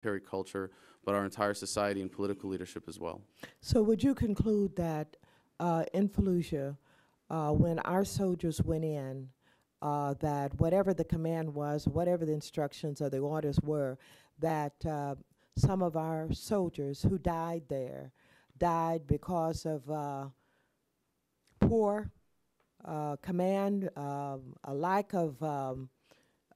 military culture, but our entire society and political leadership as well. So would you conclude that in Fallujah, when our soldiers went in, that whatever the command was, whatever the instructions or the orders were, that some of our soldiers who died there died because of poor command, a lack of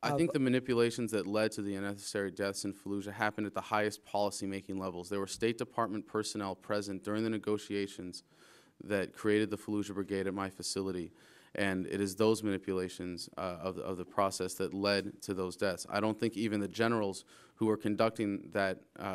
I think the manipulations that led to the unnecessary deaths in Fallujah happened at the highest policy-making levels. There were State Department personnel present during the negotiations that created the Fallujah Brigade at my facility, and it is those manipulations of the process that led to those deaths. I don't think even the generals who were conducting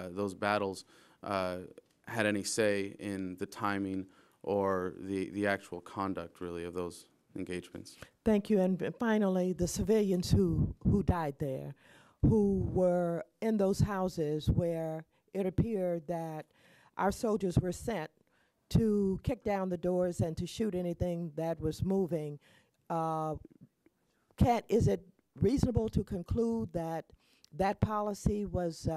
those battles had any say in the timing or the actual conduct, really, of those engagements. Thank you. And finally, the civilians who died there, who were in those houses where it appeared that our soldiers were sent to kick down the doors and to shoot anything that was moving. Is it reasonable to conclude that that policy was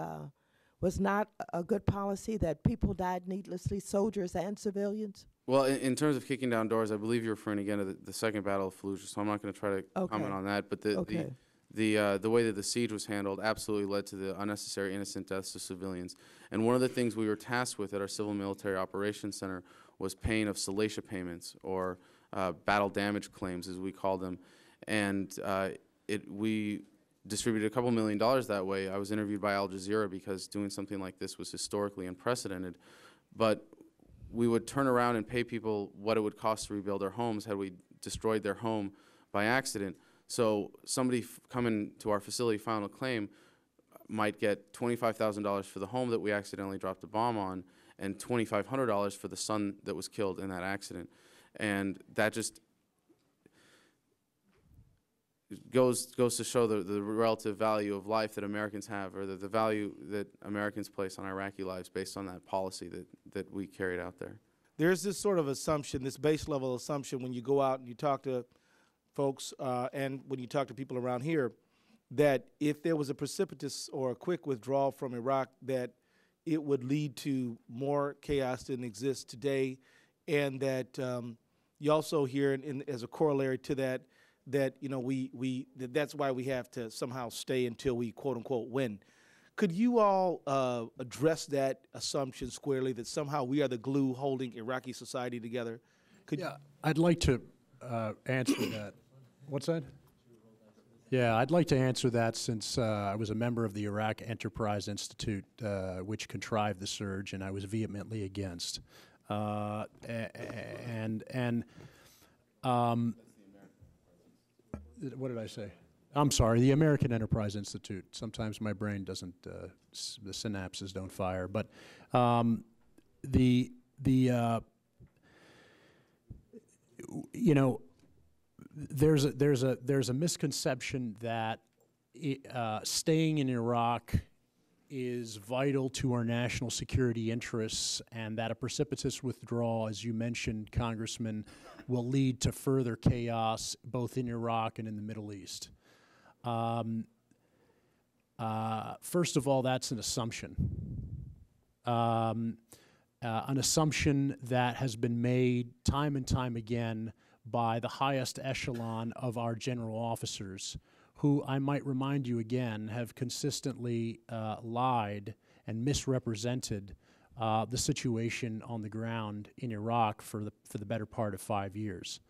not a good policy, that people died needlessly, soldiers and civilians? Well, in terms of kicking down doors, I believe you're referring again to the Second Battle of Fallujah, so I'm not going to try to comment on that. But the way that the siege was handled absolutely led to the unnecessary innocent deaths of civilians. And one of the things we were tasked with at our Civil Military Operations Center was paying of salacia payments, or battle damage claims, as we call them. And we distributed a couple $1 million that way. I was interviewed by Al Jazeera because doing something like this was historically unprecedented. But we would turn around and pay people what it would cost to rebuild their homes had we destroyed their home by accident. So somebody coming to our facility filing a claim might get $25,000 for the home that we accidentally dropped a bomb on, and $2,500 for the son that was killed in that accident. And that just goes to show the relative value of life that Americans have, or the value that Americans place on Iraqi lives based on that policy that we carried out there. There's this sort of assumption, this base level assumption, when you go out and you talk to folks and when you talk to people around here, that if there was a precipitous or a quick withdrawal from Iraq, that it would lead to more chaos than exists today, and that you also hear, as a corollary to that, you know, that's why we have to somehow stay until we quote unquote win. Could you all address that assumption squarely, that somehow we are the glue holding Iraqi society together? Yeah, I'd like to answer that. What's that? Yeah, I'd like to answer that, since I was a member of the Iraq Enterprise Institute, which contrived the surge, and I was vehemently against. What did I say? I'm sorry, the American Enterprise Institute. Sometimes my brain doesn't, the synapses don't fire. But you know, there's a misconception that staying in Iraq is vital to our national security interests, and that a precipitous withdrawal, as you mentioned, Congressman, will lead to further chaos both in Iraq and in the Middle East. First of all, that's an assumption. An assumption that has been made time and time again by the highest echelon of our general officers, who, I might remind you again, have consistently lied and misrepresented the situation on the ground in Iraq for the better part of 5 years.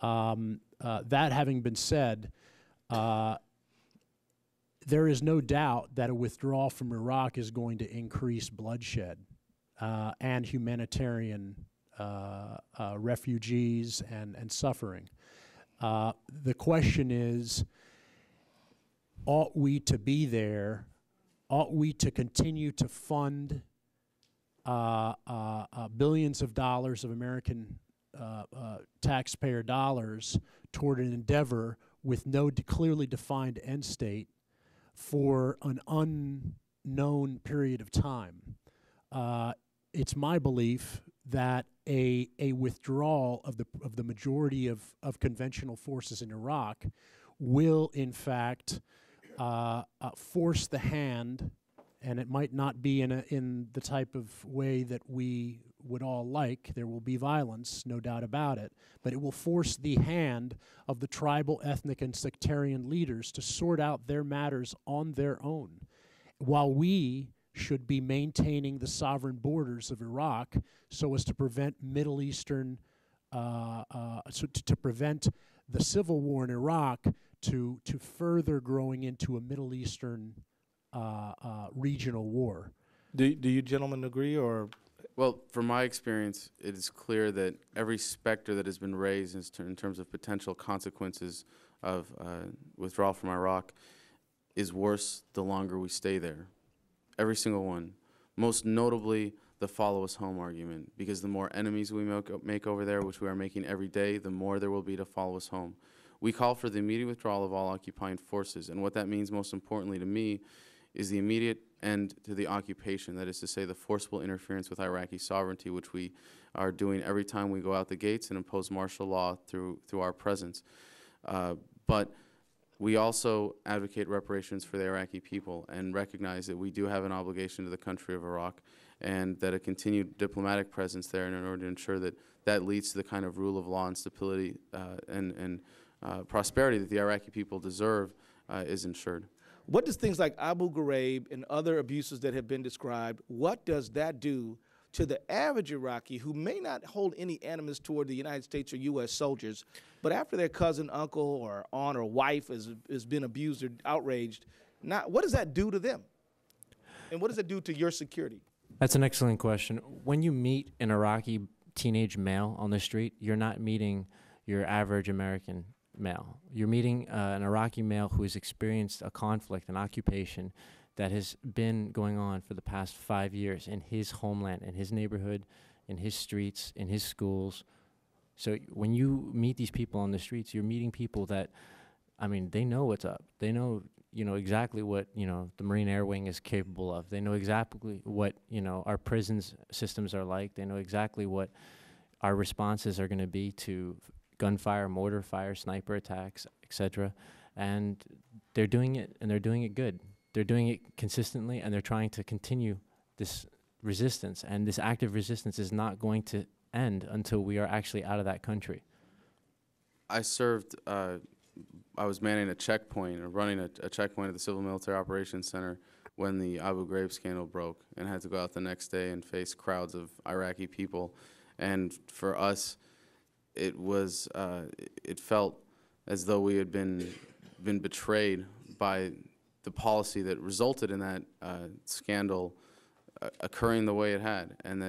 That having been said, there is no doubt that a withdrawal from Iraq is going to increase bloodshed and humanitarian refugees and suffering. The question is, ought we to be there? Ought we to continue to fund billions of dollars of American taxpayer dollars toward an endeavor with no clearly defined end state for an unknown period of time? It's my belief that a withdrawal of the majority of conventional forces in Iraq will, in fact, force the hand and it might not be in the type of way that we would all like. There will be violence, no doubt about it, but it will force the hand of the tribal, ethnic, and sectarian leaders to sort out their matters on their own, while we should be maintaining the sovereign borders of Iraq so as to prevent Middle Eastern, to prevent the civil war in Iraq to further growing into a Middle Eastern regional war. Do you gentlemen agree, or? Well, from my experience, it is clear that every specter that has been raised in terms of potential consequences of withdrawal from Iraq is worse the longer we stay there. Every single one. Most notably, the follow us home argument, because the more enemies we make over there, which we are making every day, the more there will be to follow us home. We call for the immediate withdrawal of all occupying forces, and what that means most importantly to me is the immediate end to the occupation, that is to say the forcible interference with Iraqi sovereignty, which we are doing every time we go out the gates and impose martial law through our presence. But we also advocate reparations for the Iraqi people and recognize that we do have an obligation to the country of Iraq, and that a continued diplomatic presence there in order to ensure that that leads to the kind of rule of law and stability and prosperity that the Iraqi people deserve is ensured. What does things like Abu Ghraib and other abuses that have been described, what does that do to the average Iraqi who may not hold any animus toward the United States or U.S. soldiers, but after their cousin, uncle, or aunt or wife has been abused or outraged, what does that do to them? And what does it do to your security? That's an excellent question. When you meet an Iraqi teenage male on the street, you're not meeting your average American male. You're meeting an Iraqi male who has experienced a conflict, an occupation that has been going on for the past 5 years in his homeland, in his neighborhood, in his streets, in his schools. So when you meet these people on the streets, you're meeting people that, I mean, they know what's up. They know, exactly what, the Marine Air Wing is capable of. They know exactly what, our prisons systems are like. They know exactly what our responses are going to be to gunfire, mortar fire, sniper attacks, etc. And they're doing it, and they're doing it good. They're doing it consistently, and they're trying to continue this resistance. And this active resistance is not going to end until we are actually out of that country. I served, I was manning a checkpoint, or running a checkpoint at the Civil Military Operations Center when the Abu Ghraib scandal broke, and had to go out the next day and face crowds of Iraqi people. And for us, it was, it felt as though we had been betrayed by the policy that resulted in that scandal occurring the way it had, and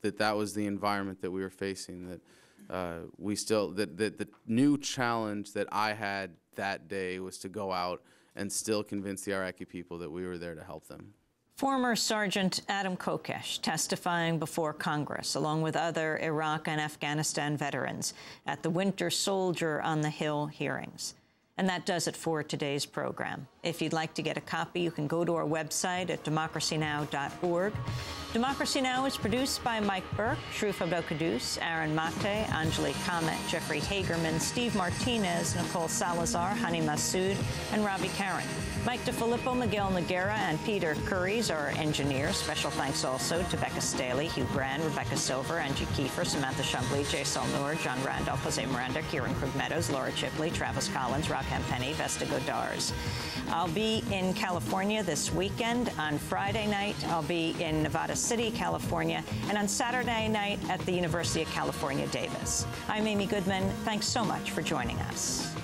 that was the environment that we were facing, that the new challenge that I had that day was to go out and still convince the Iraqi people that we were there to help them. Former Sergeant Adam Kokesh testifying before Congress, along with other Iraq and Afghanistan veterans, at the Winter Soldier on the Hill hearings. And that does it for today's program. If you'd like to get a copy, you can go to our website at democracynow.org. Democracy Now! Is produced by Mike Burke, Shroof Abdel-Kadus, Aaron Mate, Anjali Kamet, Jeffrey Hagerman, Steve Martinez, Nicole Salazar, Hani Massoud, and Robbie Karen. Mike DeFilippo, Miguel Noguera, and Peter Curries are our engineers. Special thanks also to Becca Staley, Hugh Brand, Rebecca Silver, Angie Kiefer, Samantha Shumbley, Jay Solnour, John Randolph, Jose Miranda, Kieran Krug Meadows, Laura Chipley, Travis Collins, Rockhamp Penny, Vesta Godars. I'll be in California this weekend. On Friday night, I'll be in Nevada City, California, and on Saturday night at the University of California, Davis. I'm Amy Goodman. Thanks so much for joining us.